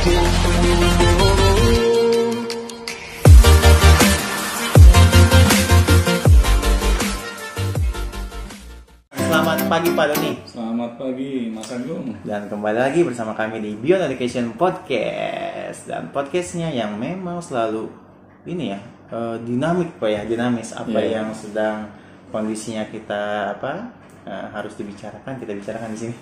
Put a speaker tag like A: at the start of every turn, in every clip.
A: Selamat pagi Pak Doni.
B: Selamat pagi Mas Agung.
A: Dan kembali lagi bersama kami di Beyond Education Podcast. Dan podcastnya yang memang selalu ini ya, dinamik Pak ya, dinamis. Apa yang sedang kondisinya kita harus dibicarakan, kita bicarakan di sini.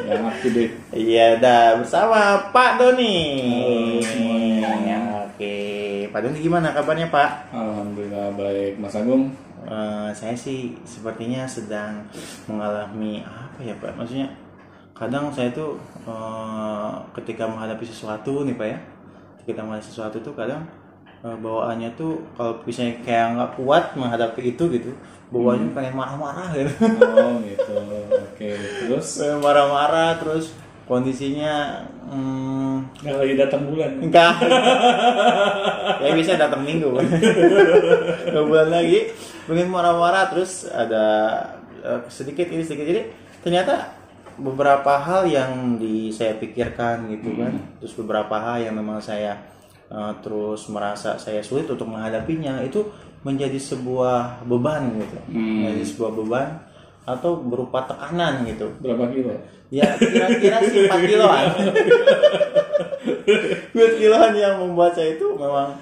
B: Yang up to date.
A: Iya, bersama Pak Doni.
B: Halo semuanya.
A: Oke, Pak Doni gimana kabarnya Pak?
B: Alhamdulillah baik Mas Agung.
A: Saya sih sepertinya sedang mengalami apa ya Pak? Maksudnya kadang saya tuh ketika menghadapi sesuatu nih Pak ya, ketika menghadapi sesuatu tuh kadang bawaannya tuh kalau misalnya kayak nggak kuat menghadapi itu gitu, bawaannya pengen marah-marah gitu.
B: Oh gitu. Oke. Terus
A: marah-marah terus kondisinya
B: nggak lagi datang bulan.
A: enggak. Ya bisa datang minggu. 2 bulan lagi pengen marah-marah terus ada sedikit jadi ternyata beberapa hal yang saya pikirkan gitu kan, terus beberapa hal yang memang saya terus merasa saya sulit untuk menghadapinya itu menjadi sebuah beban gitu, menjadi sebuah beban atau berupa tekanan gitu.
B: Berapa kilo?
A: Ya kira-kira sih 4 kiloan. 4 kiloan yang membuat saya itu memang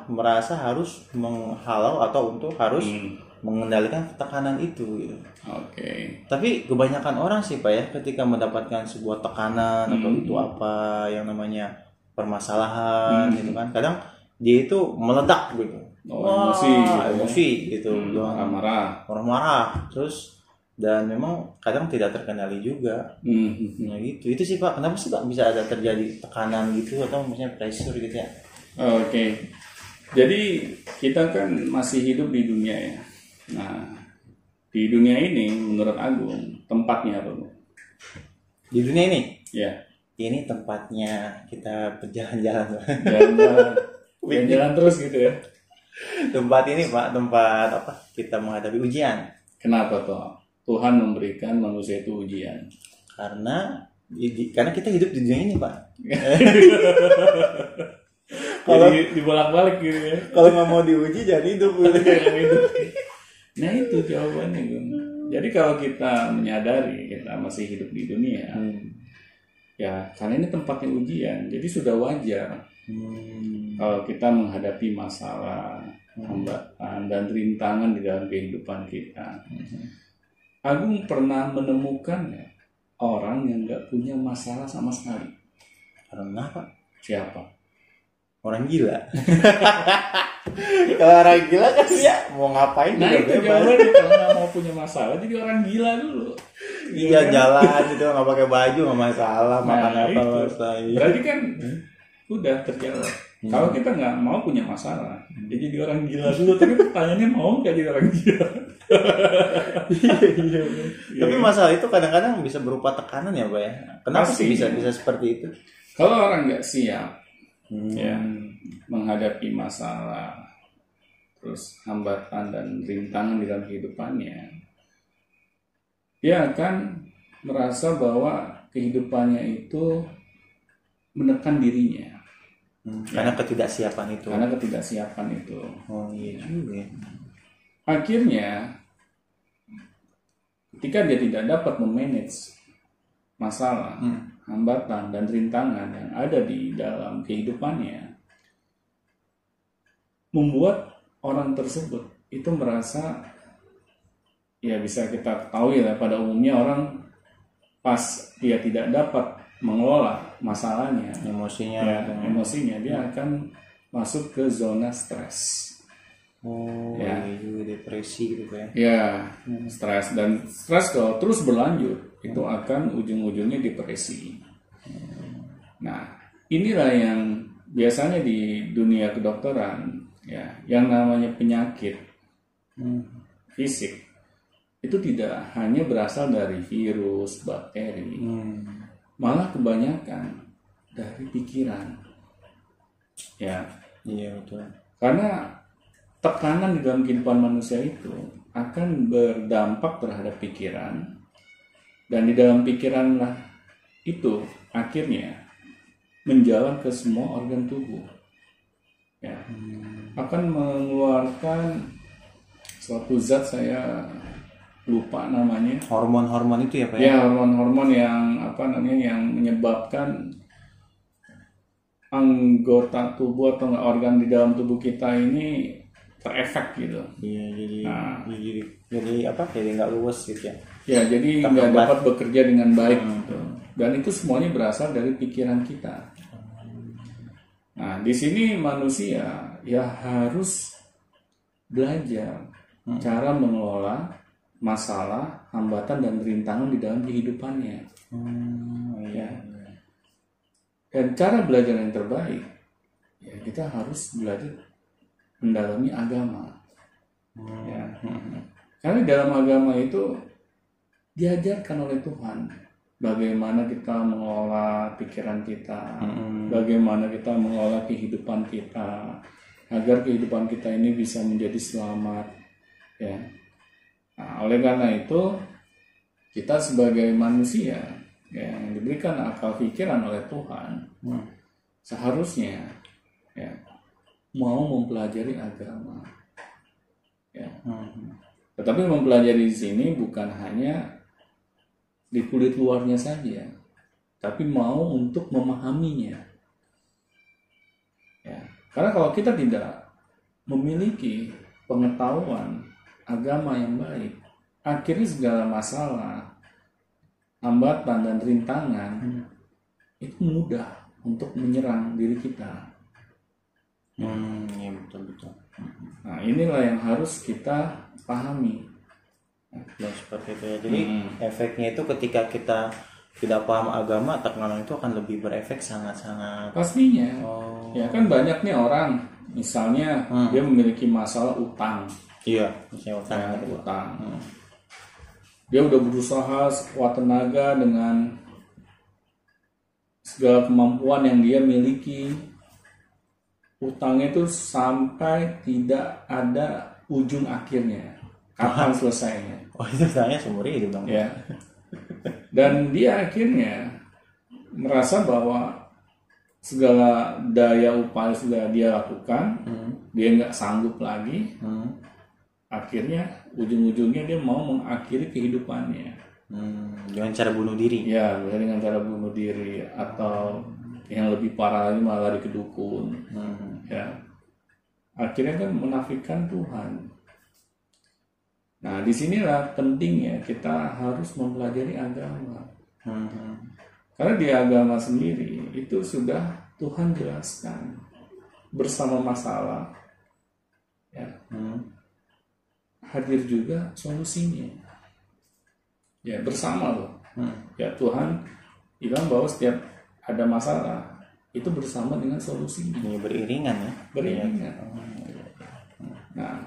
A: merasa harus menghalau atau untuk harus mengendalikan tekanan itu gitu.
B: Oke.
A: Tapi kebanyakan orang sih Pak ya, ketika mendapatkan sebuah tekanan atau itu apa yang namanya permasalahan gitu kan, kadang dia itu meledak gitu. Emosi gitu. Marah-marah terus, dan memang kadang tidak terkendali juga. Nah gitu. Itu sih Pak, kenapa sih Pak bisa ada terjadi tekanan gitu atau misalnya pressure gitu ya?
B: Oke. Jadi kita kan masih hidup di dunia ya. Nah, di dunia ini menurut Agung tempatnya apa?
A: Di dunia ini?
B: Ya.
A: Ini tempatnya kita berjalan-jalan.
B: Jalan terus gitu ya.
A: Tempat ini Pak, tempat apa? Kita menghadapi ujian.
B: Kenapa toh? Tuhan memberikan manusia itu ujian.
A: Karena kita hidup di dunia ini Pak.
B: Kalau dibolak-balik gitu ya.
A: Kalau nggak mau diuji jangan hidup.
B: Nah itu jawabannya Gung. Jadi kalau kita menyadari kita masih hidup di dunia, ya karena ini tempatnya ujian, jadi sudah wajar kalau kita menghadapi masalah, hambatan dan rintangan di dalam kehidupan kita. Agung pernah menemukan orang yang nggak punya masalah sama sekali.
A: Karena Pak?
B: Siapa?
A: Orang gila. Kalau orang gila kan dia mau ngapain?
B: Nah itu jawabannya, kalau nggak mau punya masalah jadi orang gila dulu.
A: Iya jalan gitu nggak pakai baju nggak masalah, makan apa
B: masalah. Berarti kan udah terjawab. Kalau kita nggak mau punya masalah, jadi orang gila dulu. Tapi pertanyaannya mau nggak jadi orang gila?
A: Iya. Tapi masalah itu kadang-kadang bisa berupa tekanan ya Pak ya. Kenapa sih bisa seperti itu?
B: Kalau orang nggak siap ya menghadapi masalah, terus hambatan dan rintangan di dalam kehidupannya, dia akan merasa bahwa kehidupannya itu menekan dirinya.
A: Karena ketidaksiapan itu.
B: Oh
A: iya juga.
B: Akhirnya ketika dia tidak dapat memanage masalah, hambatan dan rintangan yang ada di dalam kehidupannya, membuat orang tersebut itu merasa, ya bisa kita ketahui lah pada umumnya orang pas dia tidak dapat mengelola masalahnya, emosinya dia akan masuk ke zona stres.
A: Depresi gitu ya.
B: Ya, stres, dan stres kalau terus berlanjut itu akan ujung-ujungnya depresi. Nah, inilah yang biasanya di dunia kedokteran ya, yang namanya penyakit fisik itu tidak hanya berasal dari virus, bakteri, malah kebanyakan dari pikiran. Ya,
A: iya betul.
B: Karena tekanan di dalam kehidupan manusia itu akan berdampak terhadap pikiran, dan di dalam pikiranlah itu akhirnya menjalan ke semua organ tubuh. Ya, akan mengeluarkan suatu zat, saya lupa namanya.
A: Hormon-hormon itu ya Pak
B: Ya, hormon-hormon yang yang menyebabkan anggota tubuh atau organ di dalam tubuh kita ini terefek gitu.
A: Iya, jadi apa? Jadi nggak luwes gitu ya.
B: Ya, jadi nggak dapat bekerja dengan baik gitu. Dan itu semuanya berasal dari pikiran kita. Nah, di sini manusia ya harus belajar cara mengelola masalah, hambatan dan rintangan di dalam kehidupannya. Ya. Dan cara belajar yang terbaik, ya kita harus belajar mendalami agama. Ya. Karena dalam agama itu diajarkan oleh Tuhan bagaimana kita mengelola pikiran kita, bagaimana kita mengelola kehidupan kita, agar kehidupan kita ini bisa menjadi selamat. Ya. Nah, oleh karena itu kita sebagai manusia yang diberikan akal pikiran oleh Tuhan, seharusnya ya mau mempelajari agama. Ya. Tetapi mempelajari di sini bukan hanya di kulit luarnya saja, tapi mau untuk memahaminya. Ya. Karena kalau kita tidak memiliki pengetahuan agama yang baik, akhirnya segala masalah, hambatan dan rintangan itu mudah untuk menyerang diri kita.
A: Iya betul.
B: Nah, inilah yang harus kita pahami.
A: Ya seperti itu ya. Jadi efeknya itu ketika kita tidak paham agama, tekanan itu akan lebih berefek sangat-sangat.
B: Pastinya. Ya kan banyak nih orang, misalnya dia memiliki masalah utang.
A: Iya, misalnya
B: utang. Dia udah berusaha sekuat tenaga dengan segala kemampuan yang dia miliki. Utangnya itu sampai tidak ada ujung akhirnya. Kapan selesainya?
A: Oh, itu utangnya seumur hidup dong.
B: Ya. Dan dia akhirnya merasa bahwa segala daya upaya sudah dia lakukan, dia nggak sanggup lagi. Akhirnya ujung-ujungnya dia mau mengakhiri kehidupannya
A: dengan cara bunuh diri.
B: Ya, dengan cara bunuh diri, atau yang lebih parah lagi malah lari ke dukun. Ya, akhirnya kan menafikan Tuhan. Nah, disinilah pentingnya kita harus mempelajari agama. Karena di agama sendiri itu sudah Tuhan jelaskan bersama masalah. Ya. Hadir juga solusinya. Ya, bersama loh. Ya, Tuhan bilang bahwa setiap ada masalah itu bersama dengan solusinya.
A: Ini beriringan ya.
B: Beriringan. Nah,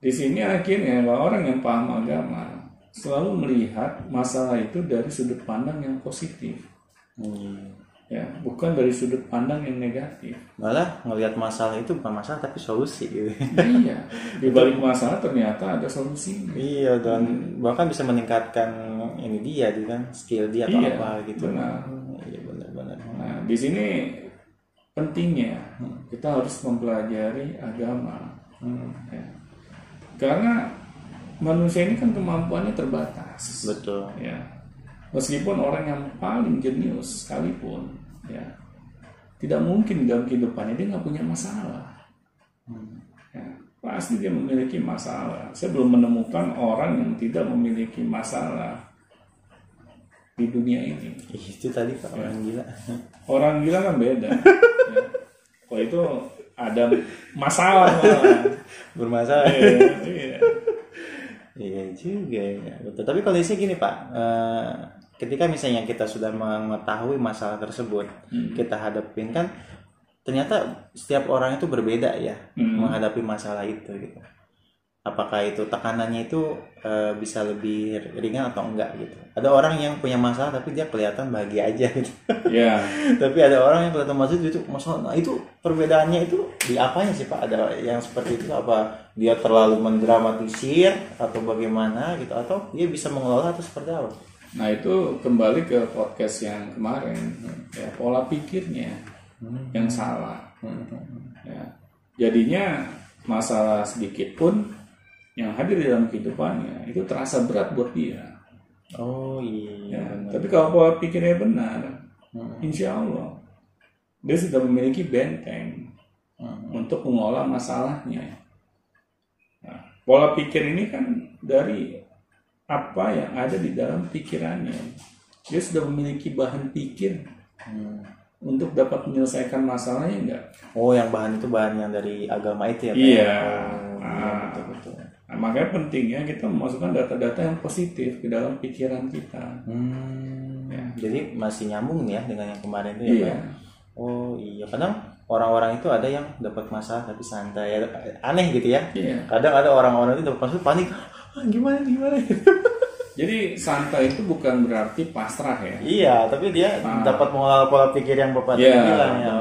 B: di sini akhirnya orang yang paham agama selalu melihat masalah itu dari sudut pandang yang positif. Ya, bukan dari sudut pandang yang negatif.
A: Malah ngelihat masalah itu bukan masalah tapi solusi gitu.
B: Iya, di balik masalah ternyata ada solusinya.
A: Iya, dan bahkan bisa meningkatkan ini dia gitu kan, skill dia atau apa gitu.
B: Benar.
A: Iya, benar.
B: Nah, di sini pentingnya kita harus mempelajari agama. Ya. Karena manusia ini kan kemampuannya terbatas.
A: Betul.
B: Ya. Meskipun orang yang paling jenius sekalipun, ya, tidak mungkin dalam kehidupannya dia nggak punya masalah. Ya, pasti dia memiliki masalah. Saya belum menemukan orang yang tidak memiliki masalah di dunia ini.
A: Itu tadi Pak, orang gila.
B: Orang gila kan beda. Ya. Kalau itu ada masalah malah.
A: Bermasalah.
B: Iya.
A: Iya juga ya. Betul. Tapi kondisinya gini Pak, ketika misalnya kita sudah mengetahui masalah tersebut, kita hadapin kan ternyata setiap orang itu berbeda ya menghadapi masalah itu gitu. Apakah itu tekanannya itu bisa lebih ringan atau enggak gitu. Ada orang yang punya masalah tapi dia kelihatan bahagia aja gitu.
B: Yeah.
A: Tapi ada orang yang kelihatan masalah itu perbedaannya itu di apanya sih Pak? Ada yang seperti itu, apa dia terlalu mendramatisir atau bagaimana gitu, atau dia bisa mengelola atau seperti apa?
B: Nah, itu kembali ke podcast yang kemarin ya, pola pikirnya. yang salah. Ya. Jadinya masalah sedikit pun yang hadir di dalam kehidupannya itu terasa berat buat dia.
A: Oh iya.
B: Ya. Tapi kalau pola pikirnya benar, insya Allah dia sudah memiliki benteng untuk mengolah masalahnya. Nah, pola pikir ini kan dari apa yang ada di dalam pikirannya. Dia sudah memiliki bahan pikir untuk dapat menyelesaikan masalahnya enggak?
A: Oh, yang bahan itu bahan yang dari agama itu ya?
B: Iya.
A: Betul.
B: Nah, makanya pentingnya kita memasukkan data-data yang positif ke dalam pikiran kita.
A: Ya. Jadi masih nyambung nih ya dengan yang kemarin itu ya?
B: Iya.
A: Pak? Oh iya, kadang orang-orang itu ada yang dapat masalah tapi santai, aneh gitu ya.
B: Iya.
A: Kadang ada orang-orang itu dapat masalah panik, gimana?
B: Jadi santai itu bukan berarti pasrah ya.
A: Iya, tapi dia dapat mengolah pola pikir yang Bapak tadi bilang ya.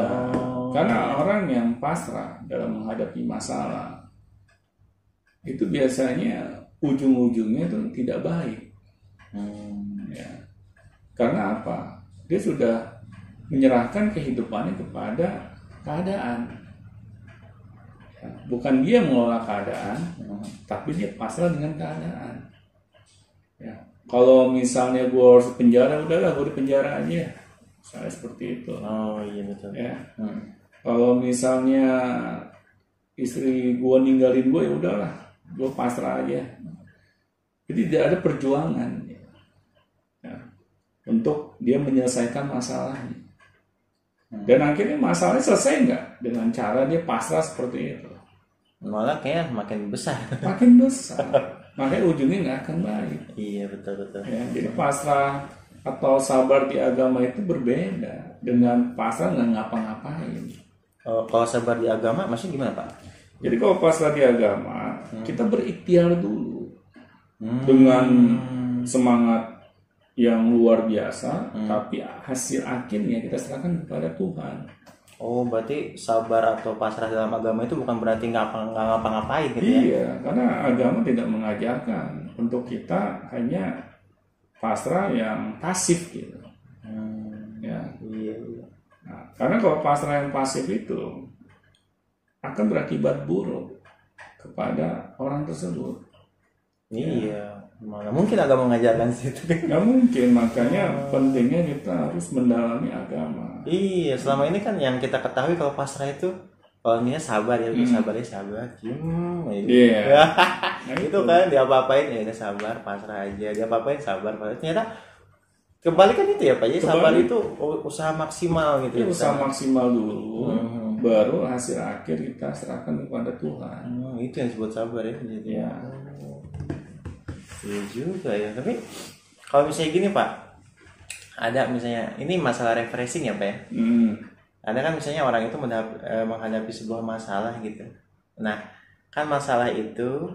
B: Karena orang yang pasrah dalam menghadapi masalah itu biasanya ujung-ujungnya itu tidak baik. Ya. Karena apa? Dia sudah menyerahkan kehidupannya kepada keadaan. Ya. Bukan dia mengelola keadaan, tapi dia pasrah dengan keadaan. Ya. Kalau misalnya gue harus penjara, udahlah gue di penjara aja. Misalnya seperti itu.
A: Oh iya betul.
B: Ya. Kalau misalnya istri gue ninggalin gue, ya udahlah, gue pasrah aja. Jadi tidak ada perjuangan ya, untuk dia menyelesaikan masalahnya. Dan akhirnya masalahnya selesai nggak dengan cara dia pasrah seperti itu.
A: Malah kayaknya makin besar.
B: Makin besar. Makanya ujungnya nggak akan baik.
A: Iya betul.
B: Ya, jadi pasrah atau sabar di agama itu berbeda dengan pasrah nggak ngapa-ngapain.
A: Kalau sabar di agama, maksudnya gimana Pak?
B: Jadi kalau pasrah di agama, kita berikhtiar dulu dengan semangat yang luar biasa, tapi hasil akhirnya kita serahkan kepada Tuhan.
A: Oh, berarti sabar atau pasrah dalam agama itu bukan berarti nggak ngapa-ngapain gitu ya?
B: Iya, karena agama tidak mengajarkan untuk kita hanya pasrah yang pasif gitu. Ya.
A: Iya.
B: Nah, karena kalau pasrah yang pasif itu akan berakibat buruk kepada orang tersebut.
A: Iya. Mana mungkin agama mengajarkan situ?
B: Nggak mungkin, makanya pentingnya kita harus mendalami agama.
A: Iya, selama ini kan yang kita ketahui kalau pasrah itu kalau niatnya sabar ya, sabar.
B: Iya.
A: Nah, itu kan dia apa-apain ya udah sabar, pasrah aja. Dia apa-apain sabar. Ternyata kebalikan itu ya Pak. Jadi sabar itu usaha maksimal gitu.
B: Ya, usaha maksimal dulu, baru hasil akhir kita serahkan kepada Tuhan.
A: Itu yang disebut sabar ya. Jadi
B: ya.
A: Iya juga ya. Tapi kalau misalnya gini Pak, ada misalnya ini masalah refreshing ya Pak ya. Ada kan misalnya orang itu menghadapi sebuah masalah gitu. Nah kan masalah itu,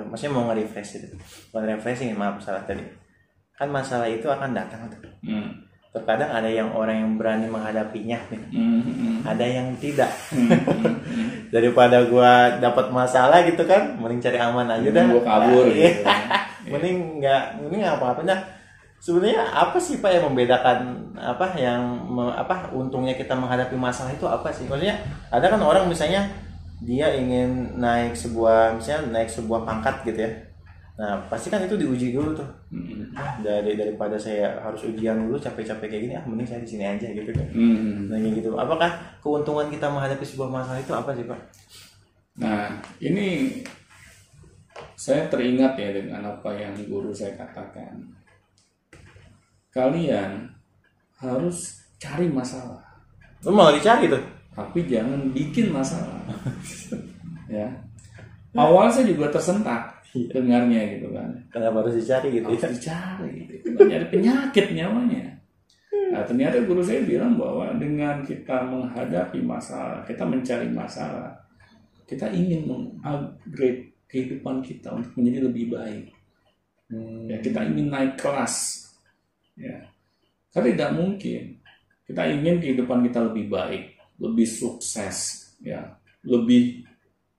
A: maksudnya mau nge-refresh itu, bukan refreshing, maaf salah tadi. Kan masalah itu akan datang tuh. Terkadang ada yang orang yang berani menghadapinya nih. Ada yang tidak. Daripada gua dapat masalah gitu kan, mending cari aman aja dah.
B: Gua kabur gitu.
A: Mending nggak apa-apa. Nah, sebenarnya apa sih Pak yang membedakan untungnya kita menghadapi masalah itu apa sih? Maksudnya ada kan orang misalnya dia ingin naik sebuah pangkat gitu ya. Nah, pasti kan itu diuji dulu tuh. Daripada saya harus ujian dulu capek-capek kayak gini, mending saya di sini aja gitu kan. Nah, gitu. Apakah keuntungan kita menghadapi sebuah masalah itu apa sih Pak?
B: Nah, ini saya teringat ya dengan apa yang guru saya katakan. Kalian harus cari masalah.
A: Lu malah dicari tuh.
B: Tapi jangan bikin masalah. Ya. Awal saya juga tersentak dengarnya gitu kan.
A: Kenapa harus dicari gitu?
B: Harus dicari gitu. Nyari penyakit nyawanya. Nah, ternyata guru saya bilang bahwa dengan kita menghadapi masalah, kita mencari masalah, kita ingin mengupgrade kehidupan kita untuk menjadi lebih baik. Ya, kita ingin naik kelas. Ya. Karena tidak mungkin kita ingin kehidupan kita lebih baik, lebih sukses, ya, lebih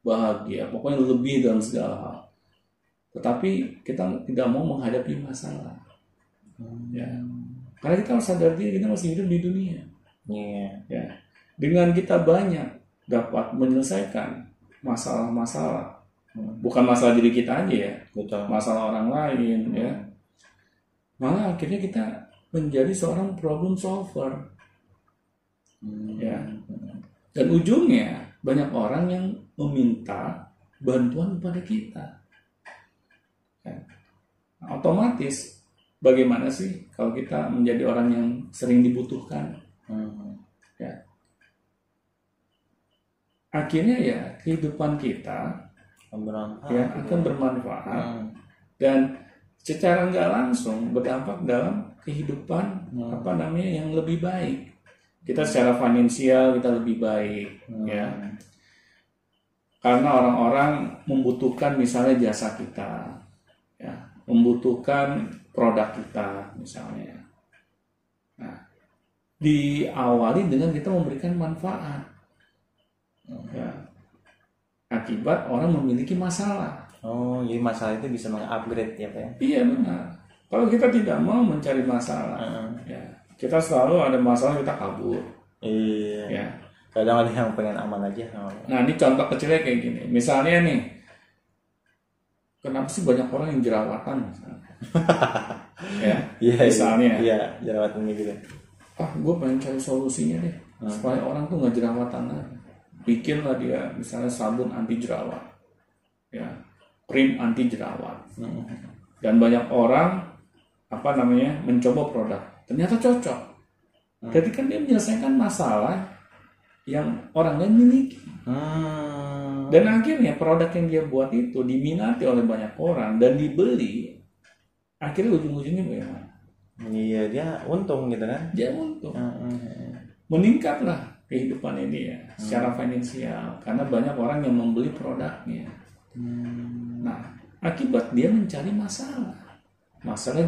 B: bahagia, pokoknya lebih dalam segala hal. Tetapi kita tidak mau menghadapi masalah. Ya. Karena kita harus sadar diri kita masih hidup di dunia.
A: Yeah.
B: Ya. dengan kita banyak dapat menyelesaikan masalah-masalah, bukan masalah diri kita aja ya,
A: Betul.
B: masalah orang lain ya, malah akhirnya kita menjadi seorang problem solver ya, dan ujungnya banyak orang yang meminta bantuan kepada kita ya. Otomatis bagaimana sih kalau kita menjadi orang yang sering dibutuhkan ya, akhirnya ya kehidupan kita ya akan bermanfaat dan secara nggak langsung berdampak dalam kehidupan yang lebih baik. Kita secara finansial kita lebih baik ya, karena orang-orang membutuhkan misalnya jasa kita ya, membutuhkan produk kita misalnya. Nah, diawali dengan kita memberikan manfaat ya, akibat orang memiliki masalah.
A: Oh, jadi masalah itu bisa mengupgrade ya Pak ya?
B: Iya benar. Kalau kita tidak mau mencari masalah, ya kita selalu ada masalah kita kabur.
A: Iya.
B: Ya.
A: Kadang ada yang pengen aman aja.
B: Nah ini contoh kecilnya kayak gini. Misalnya nih, kenapa sih banyak orang yang jerawatan? Ya, misalnya.
A: Iya, jerawatan gitu.
B: Gue pengen cari solusinya deh, supaya orang tuh nggak jerawatan lagi. Bikinlah dia misalnya sabun anti jerawat, ya, krim anti jerawat. Dan banyak orang mencoba produk, ternyata cocok. Jadi kan dia menyelesaikan masalah yang orang lain miliki. Dan akhirnya produk yang dia buat itu diminati oleh banyak orang dan dibeli. Akhirnya ujung-ujungnya bagaimana?
A: Iya, dia untung gitu kan?
B: Dia untung. Meningkatlah kehidupan ini ya secara finansial karena banyak orang yang membeli produknya. Nah, akibat dia mencari masalah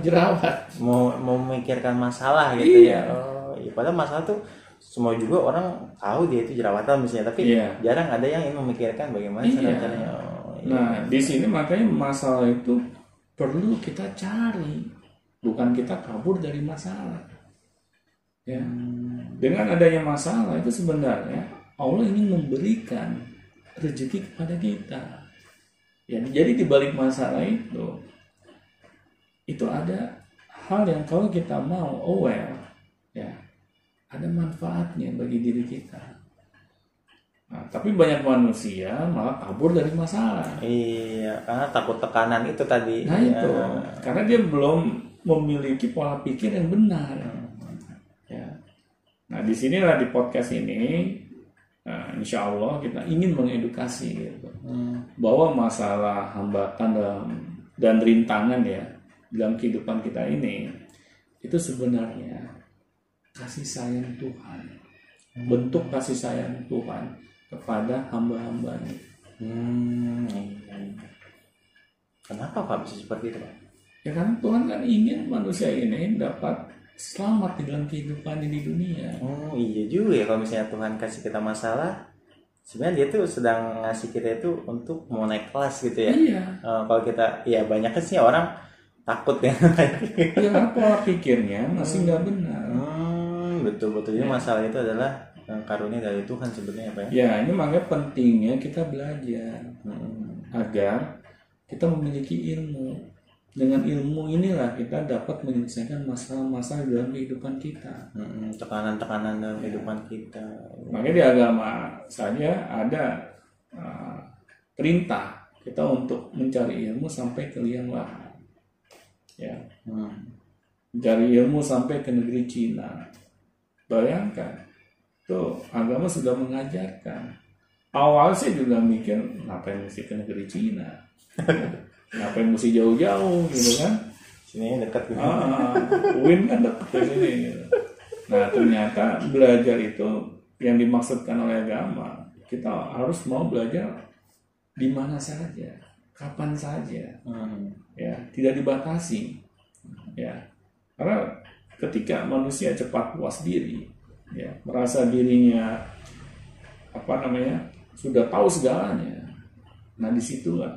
B: jerawat.
A: Mau memikirkan masalah gitu
B: iya.
A: Ya. Oh, iya. Padahal masalah tuh semua juga orang tahu dia itu jerawatan misalnya, tapi jarang ada yang ingin memikirkan bagaimana caranya. Oh, iya.
B: Nah, di sini makanya masalah itu perlu kita cari, bukan kita kabur dari masalah. Ya. Dengan adanya masalah itu sebenarnya Allah ingin memberikan rezeki kepada kita. Ya, jadi di balik masalah itu ada hal yang kalau kita mau aware, ya, ada manfaatnya bagi diri kita. Nah, tapi banyak manusia malah kabur dari masalah.
A: Iya, karena takut tekanan itu tadi.
B: Nah itu, karena dia belum memiliki pola pikir yang benar. Ya. Nah disinilah di podcast ini, insya Allah kita ingin mengedukasi gitu, bahwa masalah hambatan dan rintangan ya dalam kehidupan kita ini itu sebenarnya kasih sayang Tuhan, bentuk kasih sayang Tuhan kepada hamba-hambanya.
A: Kenapa Pak bisa seperti itu Pak?
B: Ya karena Tuhan kan ingin manusia ini dapat selamat di dalam kehidupan di dunia.
A: Oh iya juga ya, kalau misalnya Tuhan kasih kita masalah, sebenarnya dia tuh sedang ngasih kita itu untuk mau naik kelas gitu ya.
B: Iya.
A: Kalau kita, ya banyak sih orang takut ya.
B: Ya pola pikirnya masih nggak benar.
A: Betul-betul. Jadi masalah itu adalah karunia dari Tuhan sebenarnya Pak.
B: Ya ini makanya pentingnya kita belajar agar kita memiliki ilmu. Dengan ilmu inilah kita dapat menyelesaikan masalah-masalah dalam kehidupan kita.
A: Tekanan-tekanan dalam kehidupan kita.
B: Makanya di agama saja ada perintah kita untuk mencari ilmu sampai ke liang lahat. Ya. Mencari ilmu sampai ke negeri Cina. Bayangkan, tuh agama sudah mengajarkan. Awal saya juga mikir, ngapain mesti ke negeri Cina? Ngapain mesti jauh-jauh gitu kan?
A: Sini dekat gitu.
B: UIN kan dekat ke sini gitu. Nah ternyata belajar itu yang dimaksudkan oleh agama, kita harus mau belajar di mana saja, kapan saja, ya tidak dibatasi, ya karena ketika manusia cepat puas diri, ya merasa dirinya sudah tahu segalanya, nah disitulah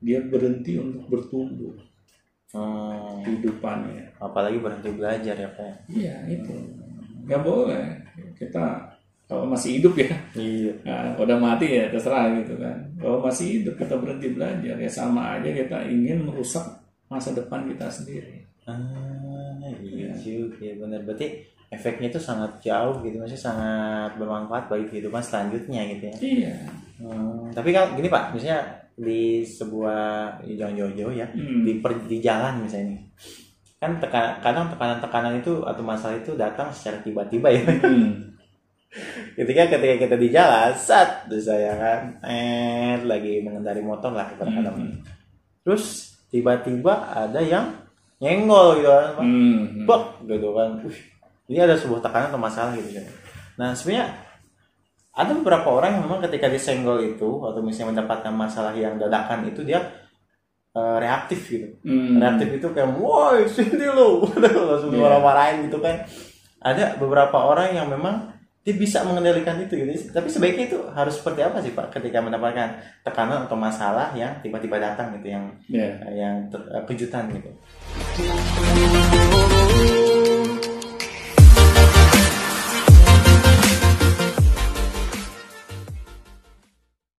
B: dia berhenti untuk bertumbuh kehidupannya.
A: Apalagi berhenti belajar ya Pak.
B: Iya itu nggak boleh kita Kalau masih hidup ya,
A: Iya.
B: nah, udah mati ya terserah gitu kan. Kalau masih hidup kita berhenti belajar ya sama aja kita ingin merusak masa depan kita sendiri.
A: Iya juga ya, benar. Berarti efeknya itu sangat jauh gitu, maksudnya sangat bermanfaat bagi kehidupan selanjutnya gitu ya.
B: Iya.
A: Tapi kalau gini Pak, misalnya di sebuah jangan jauh-jauh ya, di jalan misalnya, kan kadang tekanan-tekanan itu atau masalah itu datang secara tiba-tiba ya. ketika kita di jalan, terus saya kan lagi mengendari motor lah kadang-kadang. Terus tiba-tiba ada yang nyenggol gitu kan, bak gitu kan. Ini ada sebuah tekanan atau masalah gitu kan. Nah sebenarnya ada beberapa orang yang memang ketika disenggol itu atau misalnya mendapatkan masalah yang dadakan itu dia reaktif gitu. Reaktif itu kayak woi sini lo langsung marah-marahin gitu kan. Ada beberapa orang yang memang dia bisa mengendalikan itu gitu. Tapi sebaiknya itu harus seperti apa sih Pak ketika mendapatkan tekanan atau masalah yang tiba-tiba datang gitu, yang kejutan gitu.